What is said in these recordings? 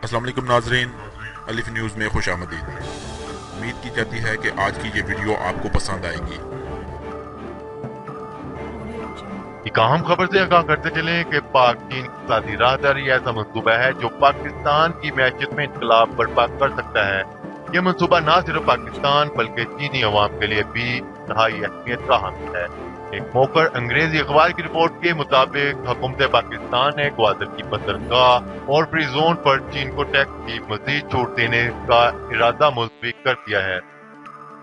अस्सलाम वालेकुम नाजरीन, अलिफ न्यूज़ में खुश आमदीद। उम्मीद की जाती है कि आज की ये वीडियो आपको पसंद आएगी। एक अहम खबर से आगाह करते चले कि पाक चीन इक़्तिसादी राहदारी ऐसा मंसूबा है जो पाकिस्तान की मैशियत में इनकलाब बर्पा कर सकता है। ये मंसूबा न सिर्फ पाकिस्तान बल्कि चीनी अवाम के लिए भी नहाई अहमियत का हामिल है। एक मोकर अंग्रेजी अखबार की रिपोर्ट के मुताबिक हुकूमत पाकिस्तान ने ग्वादर की बंदरगाह और फ्री जोन पर चीन को टैक्स की मजीद छूट देने का इरादा मुलतवी कर दिया है,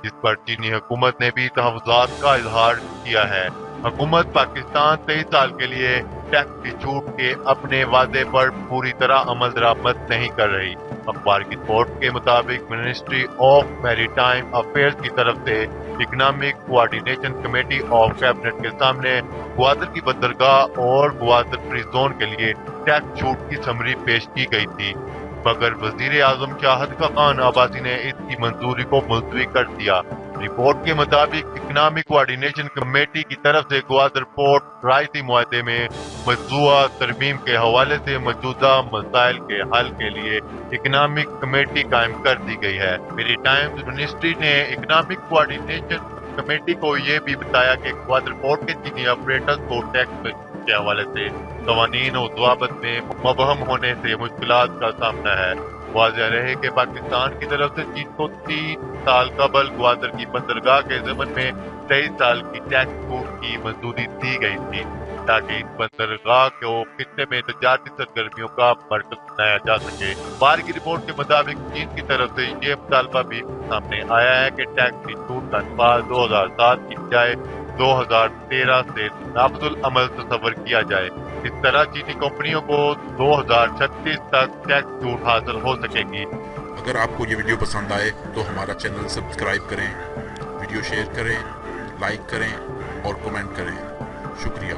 जिस पर चीनी हुकूमत ने भी तहफ़्फ़ुज़ात का इजहार किया है। हुकूमत पाकिस्तान 23 साल के लिए टैक्स की छूट के अपने वादे पर पूरी तरह अमल दरामद नहीं कर रही। अखबार की रिपोर्ट के मुताबिक मिनिस्ट्री ऑफ मैरीटाइम अफेयर्स की तरफ से economic coordination committee of cabinet के सामने ग्वादर की बंदरगाह और ग्वादर फ्री जोन के लिए टैक्स छूट की समरी पेश की गई थी, मगर वजीर आजम शाहिद खान अब्बासी ने इसकी मंजूरी को मुलतवी कर दिया। रिपोर्ट के मुताबिक इकोनॉमिक कोऑर्डिनेशन कमेटी की तरफ से ग्वादर पोर्ट रायती मुआहदे में मौजूदा तरमीम के हवाले से मौजूदा मसाइल के हल के लिए इकोनॉमिक कमेटी कायम कर दी गई है। मैरीटाइम मिनिस्ट्री ने इकोनॉमिक कोऑर्डिनेशन कमेटी को ये भी बताया कि ग्वादर पोर्ट के चीनी ऑपरेटर्स को टैक्स के हवाले से कवानीन और ज़वाबित में मुबहम होने से मुश्किलात का सामना है। वाज़ेह रहे कि पाकिस्तान की तरफ से चीन को 3 साल कबल ग्वादर की बंदरगाह के ज़मन में 23 साल की टैक्स छूट की मंजूरी दी गई थी, ताकि इस बंदरगाह को खित्ते में तजारती सरगर्मियों का मरकज बनाया जा सके। बार की रिपोर्ट के मुताबिक चीन की तरफ से ये मुतालबा भी सामने आया है कि टैक्स की छूट का नफाज 2007 की बजाय 2013 से नाफजुल अमल तस्वर किया जाए। इस तरह चीनी कंपनियों को 2036 तक टैक्स छूट हासिल हो सकेगी। अगर आपको ये वीडियो पसंद आए तो हमारा चैनल सब्सक्राइब करें, वीडियो शेयर करें, लाइक करें और कमेंट करें। शुक्रिया।